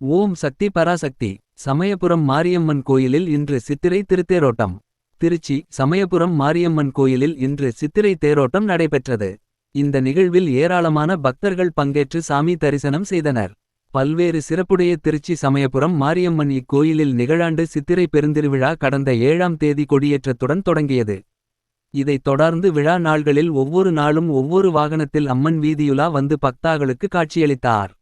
ஓம் சக்தி பராசக்தி. சமயபுரம் மாரியம்மன் கோயிலில் இன்று சித்திரை திருத்தேரோட்டம். திருச்சி சமயபுரம் மாரியம்மன் கோயிலில் இன்று சித்திரை தேரோட்டம் நடைபெற்றது. இந்த நிகழ்வில் ஏராளமான பக்தர்கள் பங்கேற்று சாமி தரிசனம் செய்தனர். பல்வேறு சிறப்புடைய திருச்சி சமயபுரம் மாரியம்மன் இக்கோயிலில் நிகழாண்டு சித்திரை பெருந்திருவிழா கடந்த 7ஆம் தேதி கொடியேற்றத்துடன் தொடங்கியது. இதைத் தொடர்ந்து விழா நாள்களில் ஒவ்வொரு நாளும் ஒவ்வொரு வாகனத்தில் அம்மன் வீதியுலா வந்து பக்தாகளுக்கு காட்சியளித்தார்.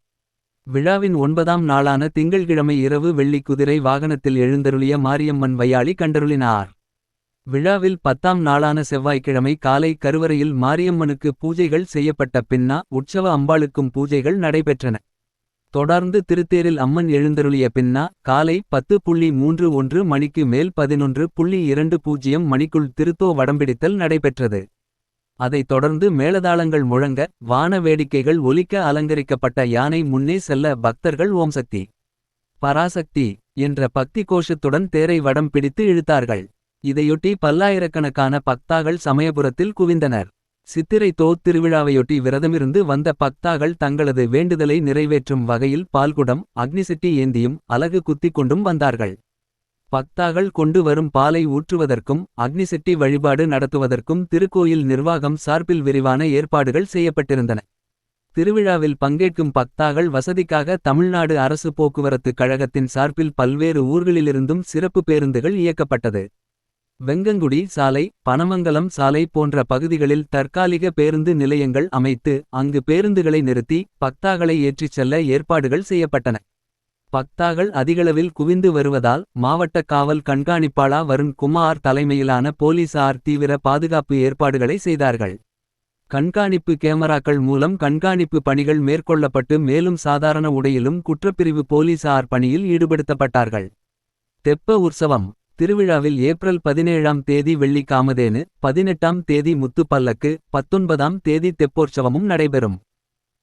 விழாவின் 9ஆம் நாளான திங்கள்கிழமை இரவு வெள்ளி குதிரை வாகனத்தில் எழுந்தருளிய மாரியம்மன் வையாளி கண்டருளினார். விழாவில் 10ஆம் நாளான செவ்வாய்க்கிழமை காலை கருவறையில் மாரியம்மனுக்கு பூஜைகள் செய்யப்பட்ட பின்னா உற்சவ அம்பாளுக்கும் பூஜைகள் நடைபெற்றன. தொடர்ந்து திருத்தேரில் அம்மன் எழுந்தருளிய பின்னா காலை 10:31 மணிக்கு மேல் 11:20 மணிக்குள் திருத்தோ வடம்பிடித்தல் நடைபெற்றது. அதைத் தொடர்ந்து மேளதாளங்கள் முழங்க வான வேடிக்கைகள் ஒலிக்க அலங்கரிக்கப்பட்ட யானை முன்னே செல்ல பக்தர்கள் ஓம் சக்தி பராசக்தி என்ற பக்தி கோஷத்துடன் தேரை வடம் பிடித்து இழுத்தார்கள். இதையொட்டி பல்லாயிரக்கணக்கான பக்தாகள் சமயபுரத்தில் குவிந்தனர். சித்திரை தோத் திருவிழாவையொட்டி விரதமிருந்து வந்த பக்தாகள் தங்களது வேண்டுதலை நிறைவேற்றும் வகையில் பால்குடம் அக்னிசெட்டி ஏந்தியும் அலகு குத்திக் கொண்டும் வந்தார்கள். பக்தாகள் கொண்டு வரும் பாலை ஊற்றுவதற்கும் அக்னிசெட்டி வழிபாடு நடத்துவதற்கும் திருக்கோயில் நிர்வாகம் சார்பில் விரிவான ஏற்பாடுகள் செய்யப்பட்டிருந்தன. திருவிழாவில் பங்கேற்கும் பக்தாகள் வசதிக்காக தமிழ்நாடு அரசு போக்குவரத்து கழகத்தின் சார்பில் பல்வேறு ஊர்களிலிருந்தும் சிறப்பு பேருந்துகள் இயக்கப்பட்டது. வெங்கங்குடி சாலை பனமங்கலம் சாலை போன்ற பகுதிகளில் தற்காலிக பேருந்து நிலையங்கள் அமைத்து அங்கு பேருந்துகளை நிறுத்தி பக்தாகளை ஏற்றிச் செல்ல ஏற்பாடுகள் செய்யப்பட்டன. பக்தாகள் அதிகளவில் குவிந்து வருவதால் மாவட்ட காவல் கண்காணிப்பாளர் வருண் குமார் தலைமையிலான போலீசார் தீவிர பாதுகாப்பு ஏற்பாடுகளை செய்தார்கள். கண்காணிப்பு கேமராக்கள் மூலம் கண்காணிப்பு பணிகள் மேற்கொள்ளப்பட்டு மேலும் சாதாரண உடையிலும் குற்றப்பிரிவு போலீசார் பணியில் ஈடுபடுத்தப்பட்டார்கள். தெப்ப உற்சவம் திருவிழாவில் ஏப்ரல் 17ஆம் தேதி வெள்ளி காமதேனு 18ஆம் தேதி முத்து பல்லக்கு 19ஆம் தேதி தெப்போற்சவமும் நடைபெறும்.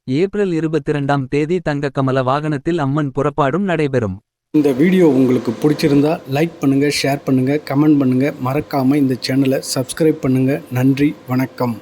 ஏப்ரல் 22ஆம் தேதி தங்க கமல வாகனத்தில் அம்மன் புறப்பாடும் நடைபெறும். இந்த வீடியோ உங்களுக்கு பிடிச்சிருந்தா லைக் பண்ணுங்க, ஷேர் பண்ணுங்க, கமெண்ட் பண்ணுங்க. மறக்காம இந்த சேனலை சப்ஸ்கிரைப் பண்ணுங்க. நன்றி, வணக்கம்.